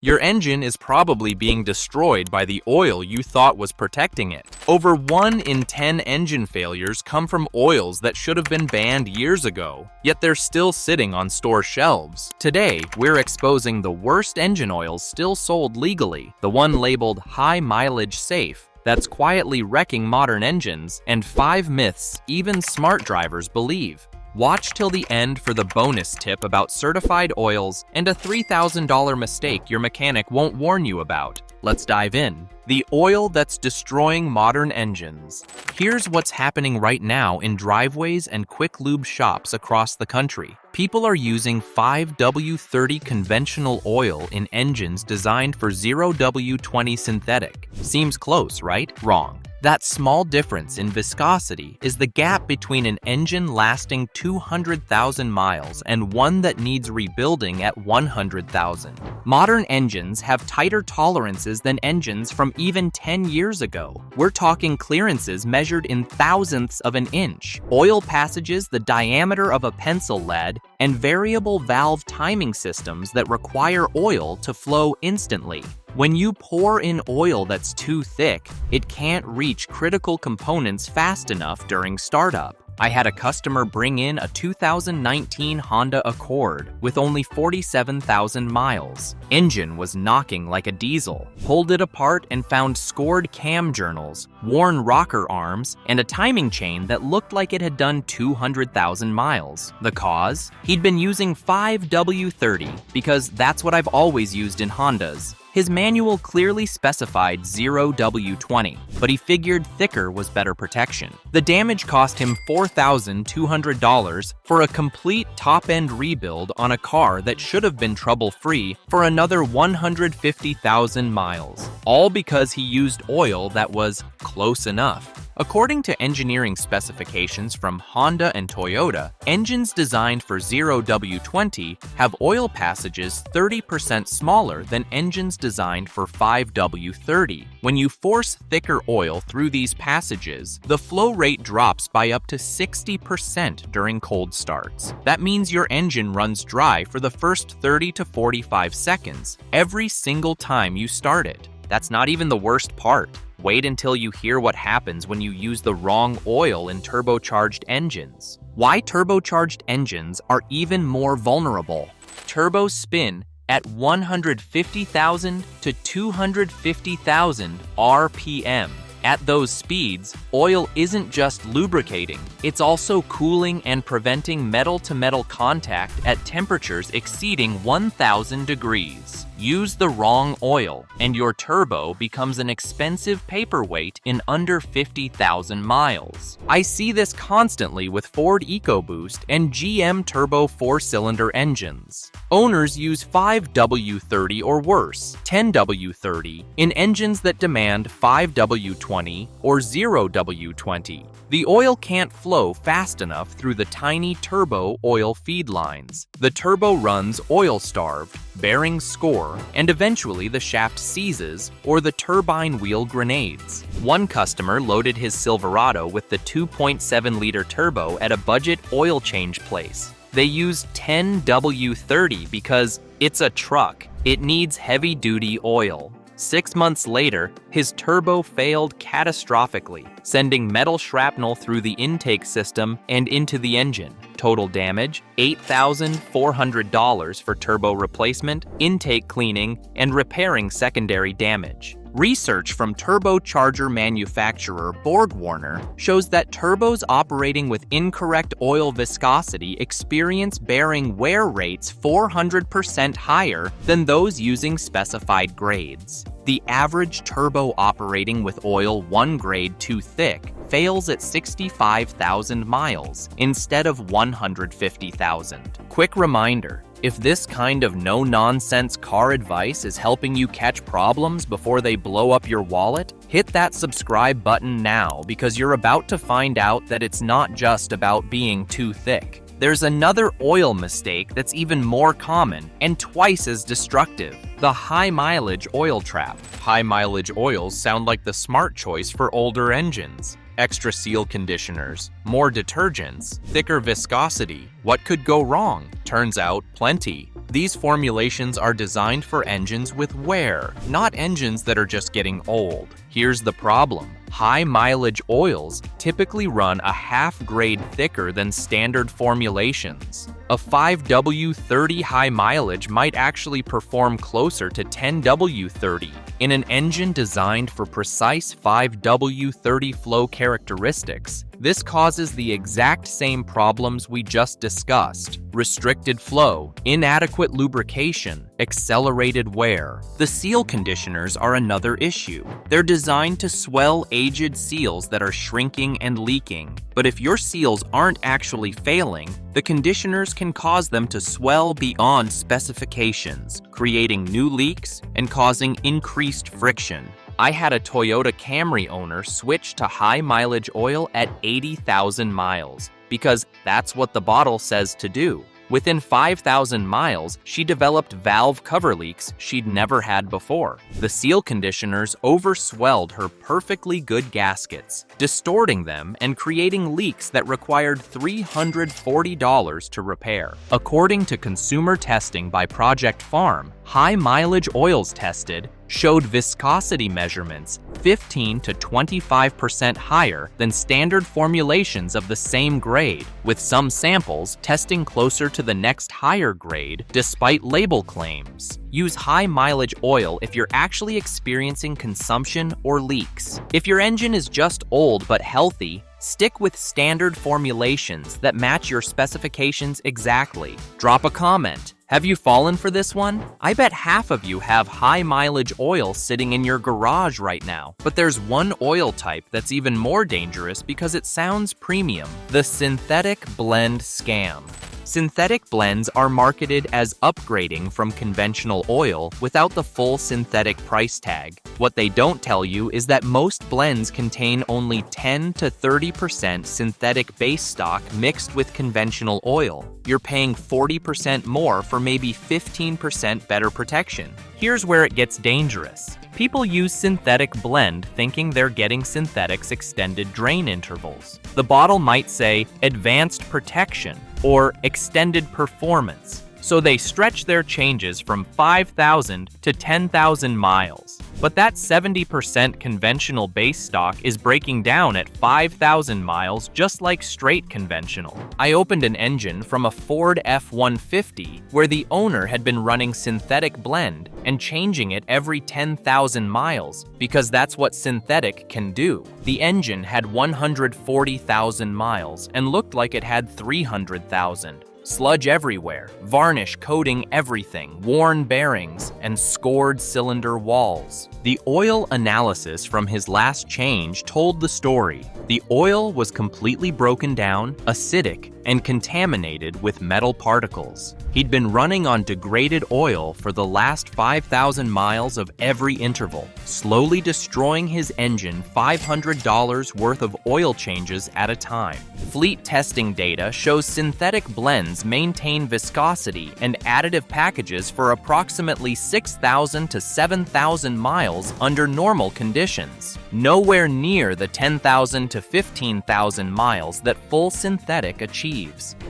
Your engine is probably being destroyed by the oil you thought was protecting it. Over 1 in 10 engine failures come from oils that should have been banned years ago, yet they're still sitting on store shelves. Today, we're exposing the worst engine oils still sold legally, the one labeled high mileage safe, that's quietly wrecking modern engines, and 5 myths even smart drivers believe. Watch till the end for the bonus tip about certified oils and a $3,000 mistake your mechanic won't warn you about. Let's dive in. The oil that's destroying modern engines. Here's what's happening right now in driveways and quick lube shops across the country. People are using 5W30 conventional oil in engines designed for 0W20 synthetic. Seems close, right? Wrong. That small difference in viscosity is the gap between an engine lasting 200,000 miles and one that needs rebuilding at 100,000. Modern engines have tighter tolerances than engines from even 10 years ago. We're talking clearances measured in thousandths of an inch, oil passages the diameter of a pencil lead, and variable valve timing systems that require oil to flow instantly. When you pour in oil that's too thick, it can't reach critical components fast enough during startup. I had a customer bring in a 2019 Honda Accord with only 47,000 miles. Engine was knocking like a diesel. Pulled it apart and found scored cam journals, worn rocker arms, and a timing chain that looked like it had done 200,000 miles. The cause? He'd been using 5W30 because that's what I've always used in Hondas. His manual clearly specified 0W20, but he figured thicker was better protection. The damage cost him $4,200 for a complete top-end rebuild on a car that should have been trouble-free for another 150,000 miles, all because he used oil that was close enough. According to engineering specifications from Honda and Toyota, engines designed for 0W20 have oil passages 30% smaller than engines designed for 5W30. When you force thicker oil through these passages, the flow rate drops by up to 60% during cold starts. That means your engine runs dry for the first 30 to 45 seconds every single time you start it. That's not even the worst part. Wait until you hear what happens when you use the wrong oil in turbocharged engines. Why turbocharged engines are even more vulnerable. Turbos spin at 150,000 to 250,000 RPM. At those speeds, oil isn't just lubricating, it's also cooling and preventing metal-to-metal contact at temperatures exceeding 1,000 degrees. Use the wrong oil, and your turbo becomes an expensive paperweight in under 50,000 miles. I see this constantly with Ford EcoBoost and GM turbo 4-cylinder engines. Owners use 5W30 or worse, 10W30, in engines that demand 5W20 or 0W20. The oil can't flow fast enough through the tiny turbo oil feed lines. The turbo runs oil-starved, bearings score, and eventually the shaft seizes or the turbine wheel grenades. One customer loaded his Silverado with the 2.7-liter turbo at a budget oil change place. They used 10W30 because it's a truck. It needs heavy-duty oil. 6 months later, his turbo failed catastrophically, sending metal shrapnel through the intake system and into the engine. Total damage, $8,400 for turbo replacement, intake cleaning, and repairing secondary damage. Research from turbocharger manufacturer BorgWarner shows that turbos operating with incorrect oil viscosity experience bearing wear rates 400% higher than those using specified grades. The average turbo operating with oil 1 grade too thick fails at 65,000 miles instead of 150,000. Quick reminder, if this kind of no-nonsense car advice is helping you catch problems before they blow up your wallet, hit that subscribe button now because you're about to find out that it's not just about being too thick. There's another oil mistake that's even more common and twice as destructive: the high-mileage oil trap. High-mileage oils sound like the smart choice for older engines. Extra seal conditioners, more detergents, thicker viscosity. What could go wrong? Turns out, plenty. These formulations are designed for engines with wear, not engines that are just getting old. Here's the problem. High-mileage oils typically run a half-grade thicker than standard formulations. A 5W30 high mileage might actually perform closer to 10W30 in an engine designed for precise 5W30 flow characteristics. This causes the exact same problems we just discussed: restricted flow, inadequate lubrication, accelerated wear. The seal conditioners are another issue. They're designed to swell aged seals that are shrinking and leaking. But if your seals aren't actually failing, the conditioners can cause them to swell beyond specifications, creating new leaks and causing increased friction. I had a Toyota Camry owner switch to high-mileage oil at 80,000 miles because that's what the bottle says to do. Within 5,000 miles, she developed valve cover leaks she'd never had before. The seal conditioners overswelled her perfectly good gaskets, distorting them and creating leaks that required $340 to repair. According to consumer testing by Project Farm, high-mileage oils tested showed viscosity measurements 15 to 25% higher than standard formulations of the same grade, with some samples testing closer to the next higher grade despite label claims. Use high-mileage oil if you're actually experiencing consumption or leaks. If your engine is just old but healthy, stick with standard formulations that match your specifications exactly. Drop a comment. Have you fallen for this one? I bet half of you have high-mileage oil sitting in your garage right now. But there's one oil type that's even more dangerous because it sounds premium: the synthetic blend scam. Synthetic blends are marketed as upgrading from conventional oil without the full synthetic price tag. What they don't tell you is that most blends contain only 10 to 30% synthetic base stock mixed with conventional oil. You're paying 40% more for maybe 15% better protection. Here's where it gets dangerous. People use synthetic blend thinking they're getting synthetic's extended drain intervals. The bottle might say advanced protection or extended performance, so they stretch their changes from 5,000 to 10,000 miles. But that 70% conventional base stock is breaking down at 5,000 miles just like straight conventional. I opened an engine from a Ford F-150 where the owner had been running synthetic blend and changing it every 10,000 miles because that's what synthetic can do. The engine had 140,000 miles and looked like it had 300,000. Sludge everywhere, varnish coating everything, worn bearings, and scored cylinder walls. The oil analysis from his last change told the story. The oil was completely broken down, acidic, and contaminated with metal particles. He'd been running on degraded oil for the last 5,000 miles of every interval, slowly destroying his engine $500 worth of oil changes at a time. Fleet testing data shows synthetic blends maintain viscosity and additive packages for approximately 6,000 to 7,000 miles under normal conditions, nowhere near the 10,000 to 15,000 miles that full synthetic achieves.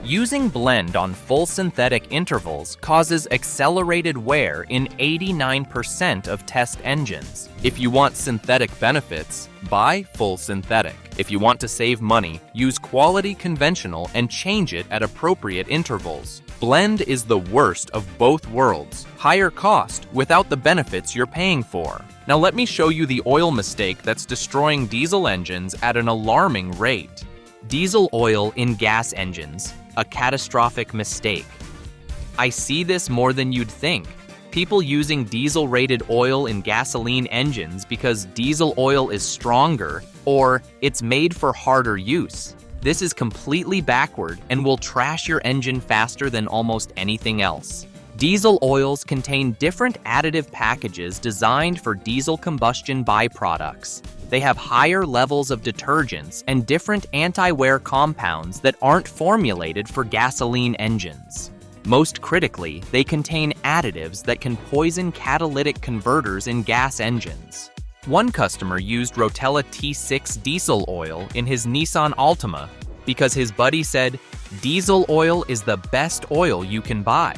Using blend on full synthetic intervals causes accelerated wear in 89% of test engines. If you want synthetic benefits, buy full synthetic. If you want to save money, use quality conventional and change it at appropriate intervals. Blend is the worst of both worlds. Higher cost without the benefits you're paying for. Now let me show you the oil mistake that's destroying diesel engines at an alarming rate. Diesel oil in gas engines, a catastrophic mistake. I see this more than you'd think. People using diesel-rated oil in gasoline engines because diesel oil is stronger or it's made for harder use. This is completely backward and will trash your engine faster than almost anything else. Diesel oils contain different additive packages designed for diesel combustion byproducts. They have higher levels of detergents and different anti-wear compounds that aren't formulated for gasoline engines. Most critically, they contain additives that can poison catalytic converters in gas engines. One customer used Rotella T6 diesel oil in his Nissan Altima. because his buddy said, "Diesel oil is the best oil you can buy."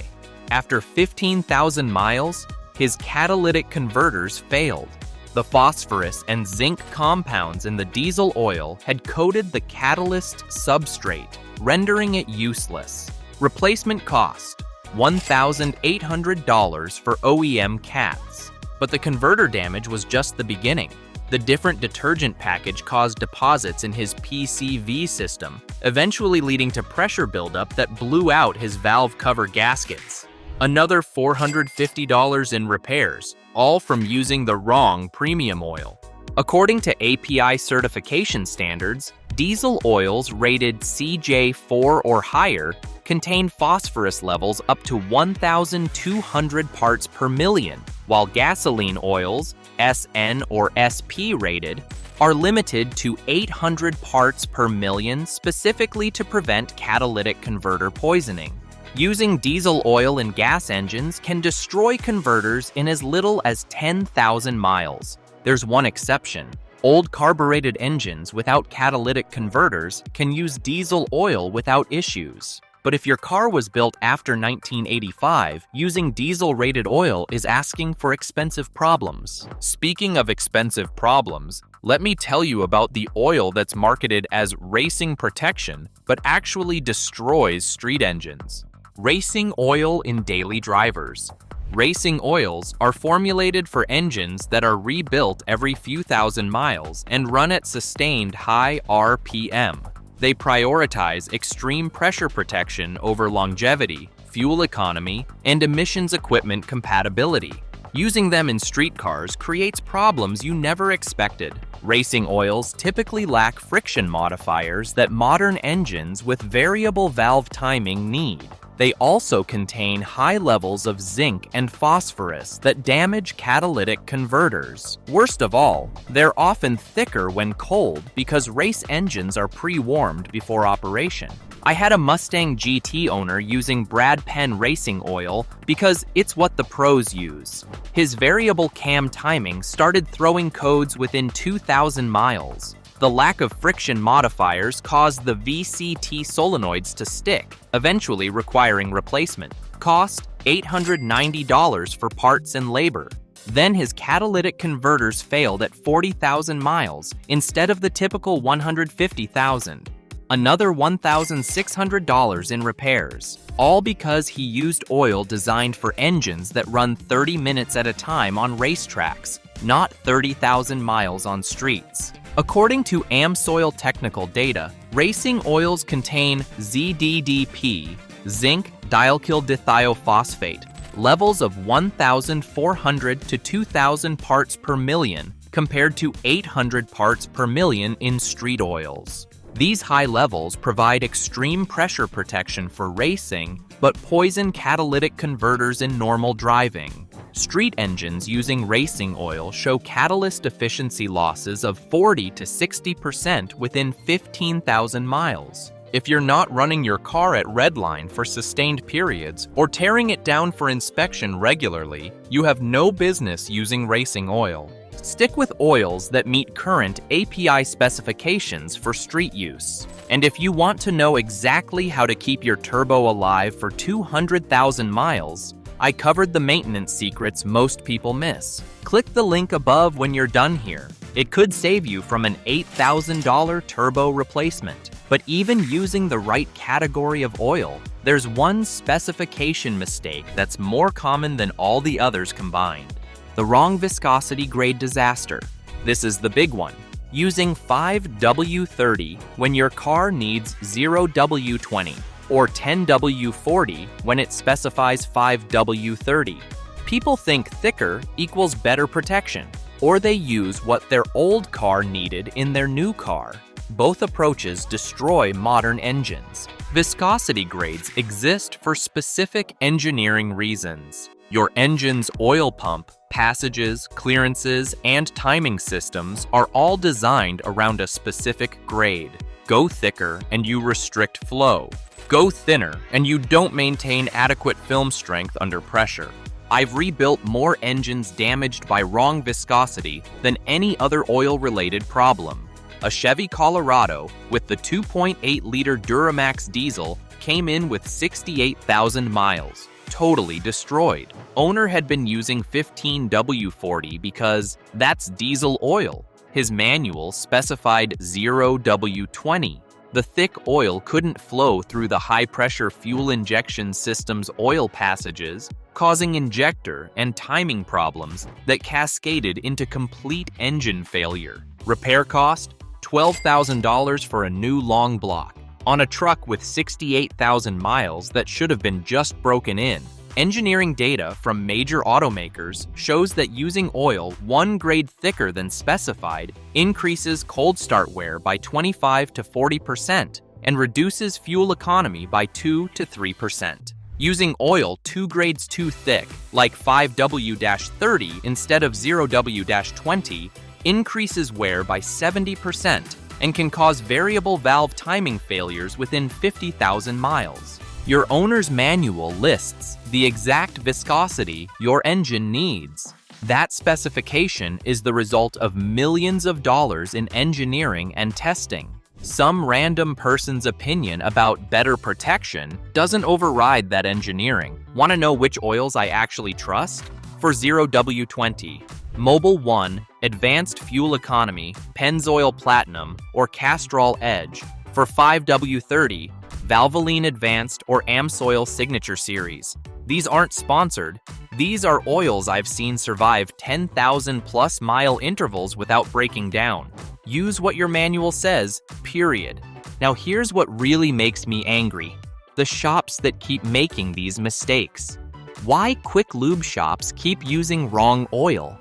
After 15,000 miles, his catalytic converters failed. The phosphorus and zinc compounds in the diesel oil had coated the catalyst substrate, rendering it useless. Replacement cost: $1,800 for OEM cats. But the converter damage was just the beginning. The different detergent package caused deposits in his PCV system, eventually leading to pressure buildup that blew out his valve cover gaskets. Another $450 in repairs, all from using the wrong premium oil. According to API certification standards, diesel oils rated CJ4 or higher contain phosphorus levels up to 1,200 parts per million, while gasoline oils, SN or SP rated, are limited to 800 parts per million specifically to prevent catalytic converter poisoning. Using diesel oil in gas engines can destroy converters in as little as 10,000 miles. There's one exception. Old carbureted engines without catalytic converters can use diesel oil without issues. But if your car was built after 1985, using diesel-rated oil is asking for expensive problems. Speaking of expensive problems, let me tell you about the oil that's marketed as racing protection, but actually destroys street engines. Racing oil in daily drivers. Racing oils are formulated for engines that are rebuilt every few thousand miles and run at sustained high RPM. They prioritize extreme pressure protection over longevity, fuel economy, and emissions equipment compatibility. Using them in street cars creates problems you never expected. Racing oils typically lack friction modifiers that modern engines with variable valve timing need. They also contain high levels of zinc and phosphorus that damage catalytic converters. Worst of all, they're often thicker when cold because race engines are pre-warmed before operation. I had a Mustang GT owner using Brad Penn racing oil because it's what the pros use. His variable cam timing started throwing codes within 2,000 miles. The lack of friction modifiers caused the VCT solenoids to stick, eventually requiring replacement. Cost: $890 for parts and labor. Then his catalytic converters failed at 40,000 miles instead of the typical 150,000. Another $1,600 in repairs, all because he used oil designed for engines that run 30 minutes at a time on racetracks, not 30,000 miles on streets. According to AmSoil technical data, racing oils contain ZDDP, zinc dialkyl dithiophosphate, levels of 1,400 to 2,000 parts per million compared to 800 parts per million in street oils. These high levels provide extreme pressure protection for racing, but poison catalytic converters in normal driving. Street engines using racing oil show catalyst efficiency losses of 40 to 60% within 15,000 miles. If you're not running your car at redline for sustained periods or tearing it down for inspection regularly, you have no business using racing oil. Stick with oils that meet current API specifications for street use. And if you want to know exactly how to keep your turbo alive for 200,000 miles, I covered the maintenance secrets most people miss. Click the link above when you're done here. It could save you from an $8,000 turbo replacement. But even using the right category of oil, there's one specification mistake that's more common than all the others combined. The wrong viscosity grade disaster. This is the big one. Using 5W30 when your car needs 0W20. Or 10W40 when it specifies 5W30. People think thicker equals better protection, or they use what their old car needed in their new car. Both approaches destroy modern engines. Viscosity grades exist for specific engineering reasons. Your engine's oil pump, passages, clearances, and timing systems are all designed around a specific grade. Go thicker and you restrict flow. Go thinner, and you don't maintain adequate film strength under pressure. I've rebuilt more engines damaged by wrong viscosity than any other oil-related problem. A Chevy Colorado with the 2.8-liter Duramax diesel came in with 68,000 miles, totally destroyed. Owner had been using 15W40 because that's diesel oil. His manual specified 0W20. The thick oil couldn't flow through the high-pressure fuel injection system's oil passages, causing injector and timing problems that cascaded into complete engine failure. Repair cost? $12,000 for a new long block, on a truck with 68,000 miles that should have been just broken in. Engineering data from major automakers shows that using oil 1 grade thicker than specified increases cold start wear by 25 to 40% and reduces fuel economy by 2 to 3%. Using oil 2 grades too thick, like 5W-30 instead of 0W-20, increases wear by 70% and can cause variable valve timing failures within 50,000 miles. Your owner's manual lists the exact viscosity your engine needs. That specification is the result of millions of dollars in engineering and testing. Some random person's opinion about better protection doesn't override that engineering. Want to know which oils I actually trust? For 0W20, Mobil 1, Advanced Fuel Economy, Pennzoil Platinum, or Castrol Edge. For 5W30, Valvoline Advanced or Amsoil Signature Series. These aren't sponsored. These are oils I've seen survive 10,000 plus mile intervals without breaking down. Use what your manual says, period. Now here's what really makes me angry. The shops that keep making these mistakes. Why quick lube shops keep using wrong oil?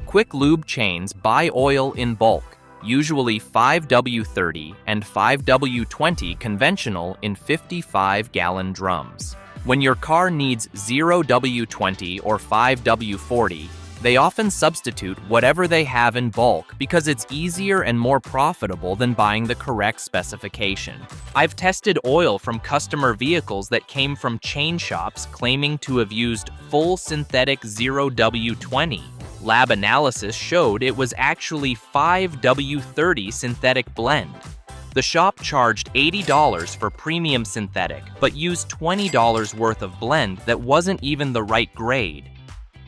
Quick lube chains buy oil in bulk, usually 5W30 and 5W20 conventional in 55-gallon drums. When your car needs 0W20 or 5W40, they often substitute whatever they have in bulk because it's easier and more profitable than buying the correct specification. I've tested oil from customer vehicles that came from chain shops claiming to have used full synthetic 0W20. Lab analysis showed it was actually 5W30 synthetic blend. The shop charged $80 for premium synthetic, but used $20 worth of blend that wasn't even the right grade.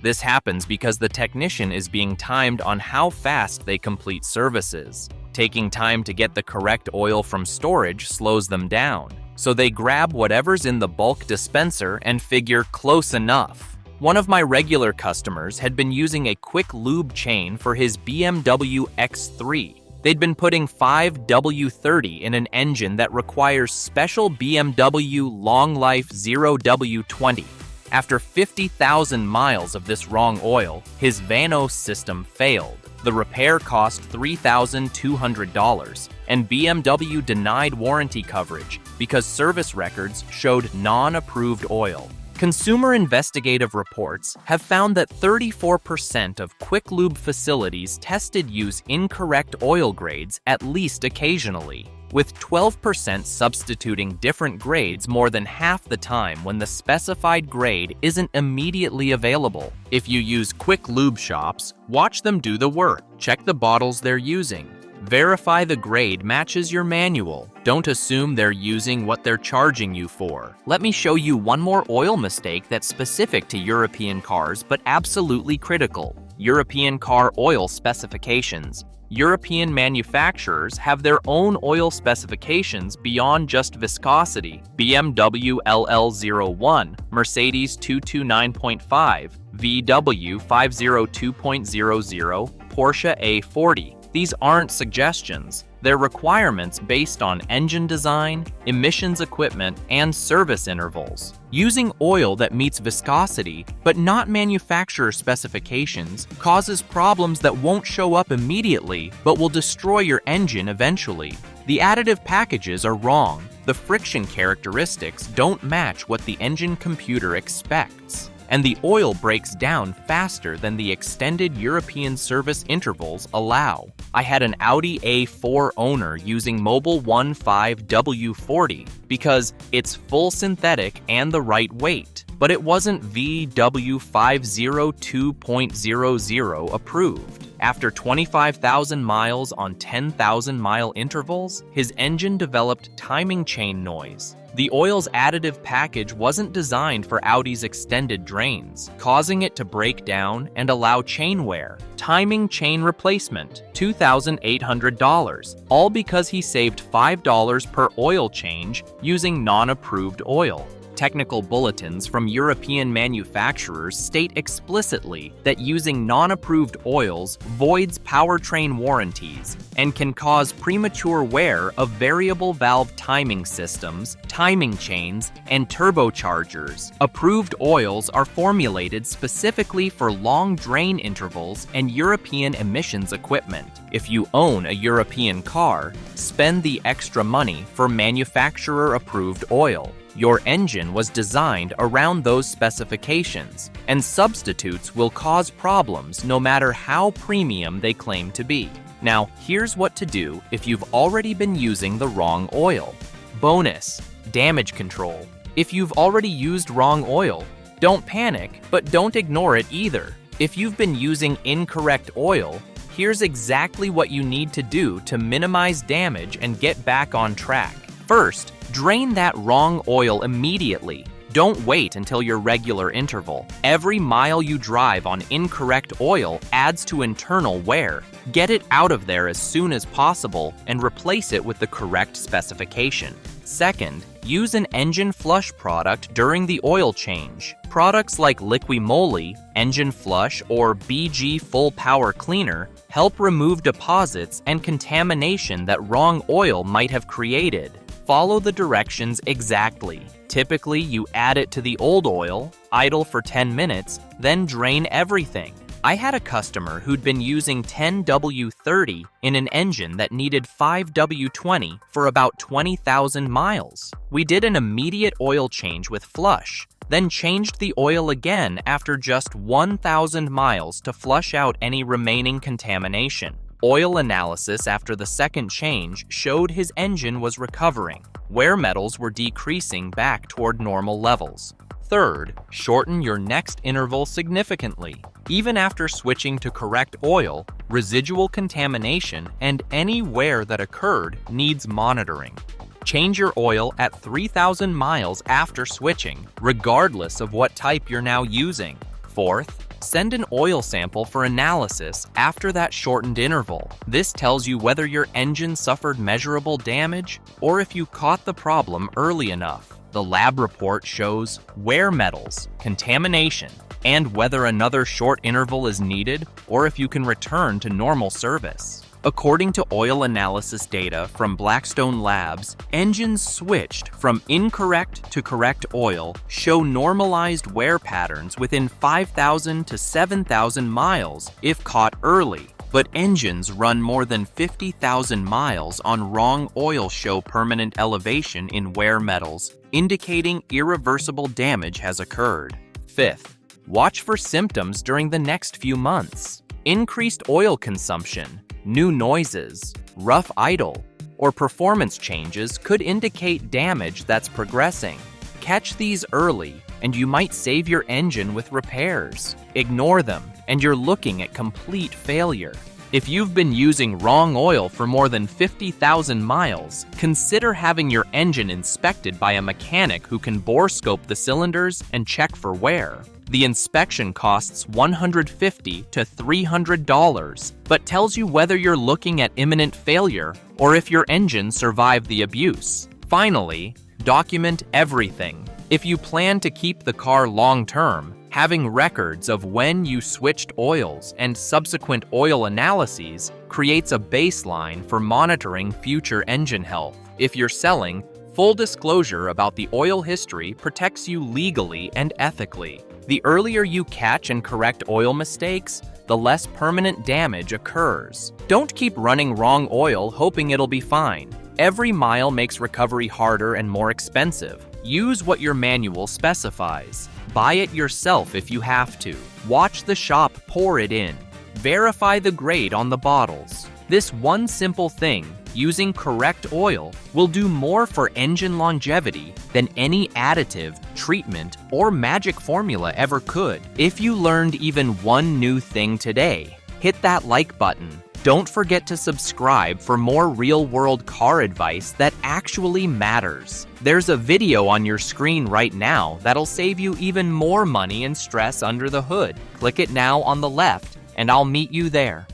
This happens because the technician is being timed on how fast they complete services. Taking time to get the correct oil from storage slows them down, so they grab whatever's in the bulk dispenser and figure close enough. One of my regular customers had been using a quick lube chain for his BMW X3. They'd been putting 5W30 in an engine that requires special BMW long life 0W20. After 50,000 miles of this wrong oil, his Vanos system failed. The repair cost $3,200, and BMW denied warranty coverage because service records showed non-approved oil. Consumer investigative reports have found that 34% of quick lube facilities tested use incorrect oil grades at least occasionally, with 12% substituting different grades more than half the time when the specified grade isn't immediately available. If you use quick lube shops, watch them do the work. Check the bottles they're using. Verify the grade matches your manual. Don't assume they're using what they're charging you for. Let me show you one more oil mistake that's specific to European cars but absolutely critical. European car oil specifications. European manufacturers have their own oil specifications beyond just viscosity. BMW LL01, Mercedes 229.5, VW 502.00, Porsche A40. These aren't suggestions. They're requirements based on engine design, emissions equipment, and service intervals. Using oil that meets viscosity, but not manufacturer specifications, causes problems that won't show up immediately, but will destroy your engine eventually. The additive packages are wrong. The friction characteristics don't match what the engine computer expects. And the oil breaks down faster than the extended European service intervals allow. I had an Audi A4 owner using Mobil 1 5W40 because it's full synthetic and the right weight, but it wasn't VW 502.00 approved. After 25,000 miles on 10,000-mile intervals, his engine developed timing chain noise. The oil's additive package wasn't designed for Audi's extended drains, causing it to break down and allow chain wear. Timing chain replacement, $2,800, all because he saved $5 per oil change using non-approved oil. Technical bulletins from European manufacturers state explicitly that using non-approved oils voids powertrain warranties and can cause premature wear of variable valve timing systems, timing chains, and turbochargers. Approved oils are formulated specifically for long drain intervals and European emissions equipment. If you own a European car, spend the extra money for manufacturer-approved oil. Your engine was designed around those specifications, and substitutes will cause problems no matter how premium they claim to be. Now, here's what to do if you've already been using the wrong oil. Bonus: damage control. If you've already used wrong oil, don't panic, but don't ignore it either. If you've been using incorrect oil, here's exactly what you need to do to minimize damage and get back on track. First, drain that wrong oil immediately. Don't wait until your regular interval. Every mile you drive on incorrect oil adds to internal wear. Get it out of there as soon as possible and replace it with the correct specification. Second, use an engine flush product during the oil change. Products like Liqui-Moly, Engine Flush, or BG Full Power Cleaner help remove deposits and contamination that wrong oil might have created. Follow the directions exactly. Typically, you add it to the old oil, idle for 10 minutes, then drain everything. I had a customer who'd been using 10W30 in an engine that needed 5W20 for about 20,000 miles. We did an immediate oil change with flush, then changed the oil again after just 1,000 miles to flush out any remaining contamination. Oil analysis after the second change showed his engine was recovering. Wear metals were decreasing back toward normal levels. Third, shorten your next interval significantly. Even after switching to correct oil, residual contamination and any wear that occurred needs monitoring. Change your oil at 3,000 miles after switching, regardless of what type you're now using. Fourth, send an oil sample for analysis after that shortened interval. This tells you whether your engine suffered measurable damage or if you caught the problem early enough. The lab report shows wear metals, contamination, and whether another short interval is needed or if you can return to normal service. According to oil analysis data from Blackstone Labs, engines switched from incorrect to correct oil show normalized wear patterns within 5,000 to 7,000 miles if caught early. But engines run more than 50,000 miles on wrong oil show permanent elevation in wear metals, indicating irreversible damage has occurred. Fifth, watch for symptoms during the next few months. Increased oil consumption, new noises, rough idle, or performance changes could indicate damage that's progressing. Catch these early, and you might save your engine with repairs. Ignore them, and you're looking at complete failure. If you've been using wrong oil for more than 50,000 miles, consider having your engine inspected by a mechanic who can bore scope the cylinders and check for wear. The inspection costs $150 to $300, but tells you whether you're looking at imminent failure or if your engine survived the abuse. Finally, document everything. If you plan to keep the car long-term, having records of when you switched oils and subsequent oil analyses creates a baseline for monitoring future engine health. If you're selling, full disclosure about the oil history protects you legally and ethically. The earlier you catch and correct oil mistakes, the less permanent damage occurs. Don't keep running wrong oil hoping it'll be fine. Every mile makes recovery harder and more expensive. Use what your manual specifies. Buy it yourself if you have to. Watch the shop pour it in. Verify the grade on the bottles. This one simple thing, using correct oil, will do more for engine longevity than any additive, treatment, or magic formula ever could. If you learned even one new thing today, hit that like button. Don't forget to subscribe for more real-world car advice that actually matters. There's a video on your screen right now that'll save you even more money and stress under the hood. Click it now on the left, and I'll meet you there.